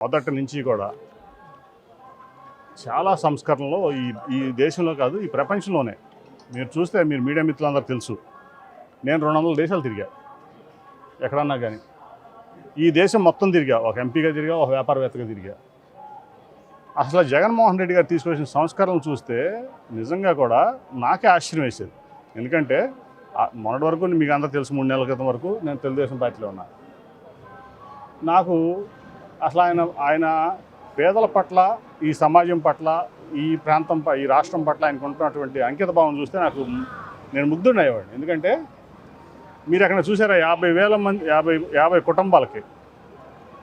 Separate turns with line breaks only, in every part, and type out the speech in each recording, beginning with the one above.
మొదటి నుంచి కూడా చాలా సంస్కరణలు ఈ ఈ దేశంలో కాదు, ఈ ప్రపంచంలోనే మీరు చూస్తే, మీరు మీడియా మిత్రులందరూ తెలుసు, నేను 200 దేశాలు తిరిగా ఎక్కడన్నా కానీ. ఈ దేశం మొత్తం తిరిగా, ఒక ఎంపీగా తిరిగా, ఒక వ్యాపారవేత్తగా తిరిగా. అసలు జగన్మోహన్ రెడ్డి గారు తీసుకొచ్చిన సంస్కరణలు చూస్తే నిజంగా కూడా నాకే ఆశ్చర్యం వేసేది. ఎందుకంటే మొన్నటి వరకు మీకు అందరూ తెలుసు, 3 నెలల క్రితం వరకు నేను తెలుగుదేశం పార్టీలో ఉన్నా. నాకు అసలు ఆయన పేదల పట్ల, ఈ సమాజం పట్ల, ఈ ప్రాంతం ఈ రాష్ట్రం పట్ల ఆయనకు ఉంటున్నటువంటి అంకిత భావం చూస్తే నేను ముగ్ధుడయ్యేవాడిని. ఎందుకంటే మీరు అక్కడ చూసారా, 50,000 మంది 50 కుటుంబాలకి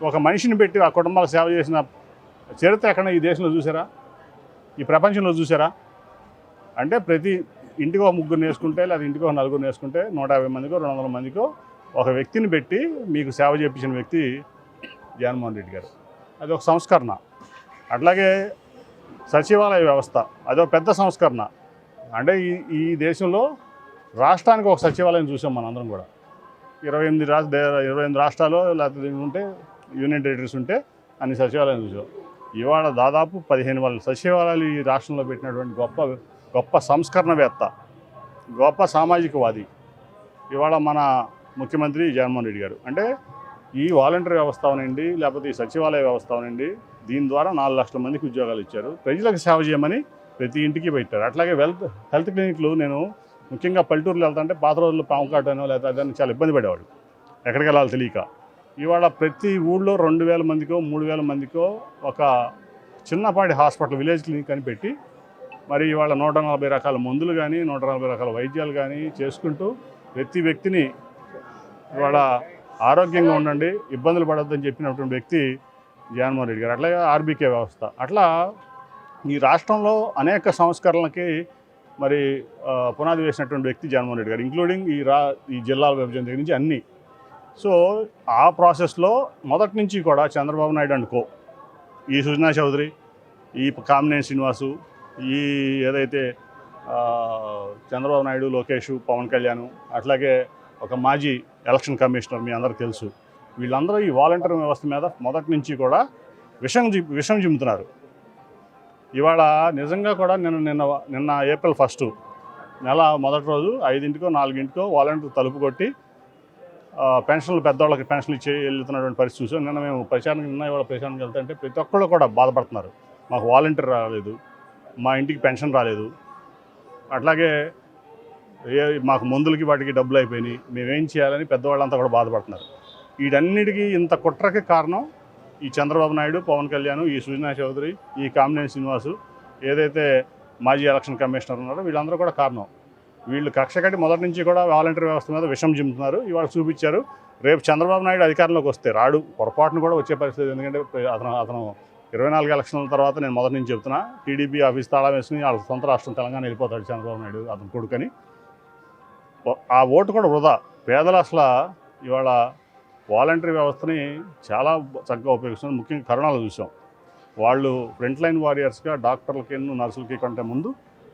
ఒక మనిషిని పెట్టి ఆ కుటుంబాలకు సేవ చేసిన చరిత్ర ఎక్కడ ఈ దేశంలో చూసారా, ఈ ప్రపంచంలో చూసారా? అంటే ప్రతి ఇంటికో 3 వేసుకుంటే, లేదా ఇంటికో 4 వేసుకుంటే 150 మందికో 200 మందికో ఒక వ్యక్తిని పెట్టి మీకు సేవ చేయించిన వ్యక్తి జగన్మోహన్ రెడ్డి గారు. అది ఒక సంస్కరణ. అట్లాగే సచివాలయ వ్యవస్థ, అదో పెద్ద సంస్కరణ. అంటే ఈ దేశంలో రాష్ట్రానికి ఒక సచివాలయం చూసాం మనందరం కూడా. 28 రాష్ట్రాలు లేకపోతే ఉంటే, యూనియన్ టెరిటరీస్ ఉంటే అన్ని సచివాలయం చూసాం. ఇవాళ దాదాపు 15,000 సచివాలయాలు ఈ రాష్ట్రంలో పెట్టినటువంటి గొప్ప సంస్కరణవేత్త, గొప్ప సామాజికవాది ఇవాళ మన ముఖ్యమంత్రి జగన్మోహన్ రెడ్డి గారు. అంటే ఈ వాలంటరీ వ్యవస్థ అవనండి, లేకపోతే ఈ సచివాలయ వ్యవస్థ అవనండి, దీని ద్వారా 4 లక్షల మందికి ఉద్యోగాలు ఇచ్చారు. ప్రజలకు సేవ చేయమని ప్రతి ఇంటికి పెట్టారు. అట్లాగే హెల్త్ క్లినిక్లు, నేను ముఖ్యంగా పల్లెటూరులో వెళ్తుంటే పాత రోజుల్లో పాము కాటనో లేదా అదని చాలా ఇబ్బంది పడేవాడు, ఎక్కడికి వెళ్ళాలో తెలియక. ఇవాళ ప్రతి ఊళ్ళో 2,000 మందికో 3,000 మందికో ఒక చిన్నపాటి హాస్పిటల్, విలేజ్ క్లినిక్ అని పెట్టి, మరి ఇవాళ 140 రకాల మందులు కానీ 140 రకాల వైద్యాలు కానీ చేసుకుంటూ ప్రతి వ్యక్తిని ఇవాళ ఆరోగ్యంగా ఉండండి, ఇబ్బందులు పడొద్దని చెప్పినటువంటి వ్యక్తి జగన్మోహన్ రెడ్డి గారు. అట్లాగే ఆర్బీకే వ్యవస్థ, అట్లా ఈ రాష్ట్రంలో అనేక సంస్కరణలకి మరి పునాది వేసినటువంటి వ్యక్తి జగన్మోహన్ రెడ్డి గారు, ఇంక్లూడింగ్ ఈ జిల్లాల విభజన దగ్గర నుంచి అన్నీ. సో ఆ ప్రాసెస్లో మొదటి నుంచి కూడా చంద్రబాబు నాయుడు అండ్ కో, ఈ సుజనా చౌదరి, ఈ కామినేని శ్రీనివాసు, ఈ ఏదైతే చంద్రబాబు నాయుడు, లోకేష్, పవన్ కళ్యాణ్, అట్లాగే ఒక మాజీ ఎలక్షన్ కమిషనర్ మీ అందరికీ తెలుసు, వీళ్ళందరూ ఈ వాలంటీర్ వ్యవస్థ మీద మొదటి నుంచి కూడా విషం జిమ్ముతున్నారు. ఇవాళ నిజంగా కూడా నిన్న ఏప్రిల్ 1 నెల మొదటి రోజు 5కో 4కో వాలంటీర్ తలుపు కొట్టి పెన్షన్లు, పెద్దవాళ్ళకి పెన్షన్లు ఇచ్చి వెళ్తున్నటువంటి పరిస్థితి చూసాం. మేము ఇవాళ ప్రచారానికి వెళ్తుంటే ప్రతి ఒక్కళ్ళు కూడా బాధపడుతున్నారు, మాకు వాలంటీర్ రాలేదు, మా ఇంటికి పెన్షన్ రాలేదు, అట్లాగే మాకు మందులకి వాటికి డబ్బులు అయిపోయినాయి, మేమేం చేయాలని పెద్దవాళ్ళంతా కూడా బాధపడుతున్నారు. వీటన్నిటికీ ఇంత కుట్రకి కారణం ఈ చంద్రబాబు నాయుడు, పవన్ కళ్యాణ్, ఈ సుజనా చౌదరి, ఈ కామినేని శ్రీనివాసు, ఏదైతే మాజీ ఎలక్షన్ కమిషనర్ ఉన్నారో వీళ్ళందరూ కూడా కారణం. వీళ్ళు కక్ష కట్టి మొదటి నుంచి కూడా వాలంటీర్ వ్యవస్థ మీద విషం జిమ్ముతున్నారు. ఇవాళ చూపించారు. రేపు చంద్రబాబు నాయుడు అధికారంలోకి వస్తే రాడు, పొరపాటును కూడా వచ్చే పరిస్థితి. ఎందుకంటే అతను 24 ఎలక్షన్ల తర్వాత, నేను మొదటి నుంచి చెప్తున్నా, టీడీపీ ఆఫీస్ తాళం వేసుకుని వాళ్ళ సొంత రాష్ట్రం తెలంగాణ వెళ్ళిపోతాడు చంద్రబాబు నాయుడు, అతను కొడుకని. ఆ ఓటు కూడా వృధా. పేదలు అసలు ఇవాళ వాలంటరీ వ్యవస్థని చాలా చక్కగా ఉపయోగిస్తున్నారు. ముఖ్యంగా కరోనాలో చూసాం, వాళ్ళు ఫ్రంట్ లైన్ వారియర్స్గా, డాక్టర్లకి, నర్సులకి కంటే ముందు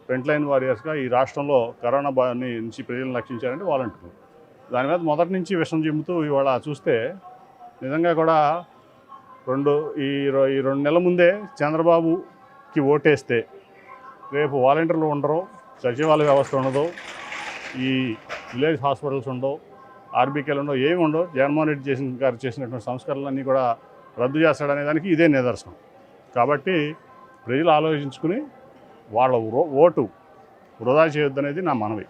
ఫ్రంట్ లైన్ వారియర్స్గా ఈ రాష్ట్రంలో కరోనా నుంచి ప్రజలను రక్షించారంటే వాలంటీర్లు. దాని మీద మొదటి నుంచి విషం చిమ్ముతూ ఇవాళ చూస్తే నిజంగా కూడా ఈ 2 నెలల ముందే చంద్రబాబుకి ఓటేస్తే రేపు వాలంటీర్లు ఉండరు, సచివాలయ వ్యవస్థ ఉండదు, ఈ విలేజ్ హాస్పిటల్స్ ఉండవు, ఆర్బీకేలు ఉండవు, ఏమి ఉండవు. జగన్మోహన్ రెడ్డి చేసినటువంటి సంస్కరణలన్నీ కూడా రద్దు చేస్తాడనే దానికి ఇదే నిదర్శనం. కాబట్టి ప్రజలు ఆలోచించుకుని వాళ్ళ ఓటు వృధా చేయొద్దనేది నా మనవి.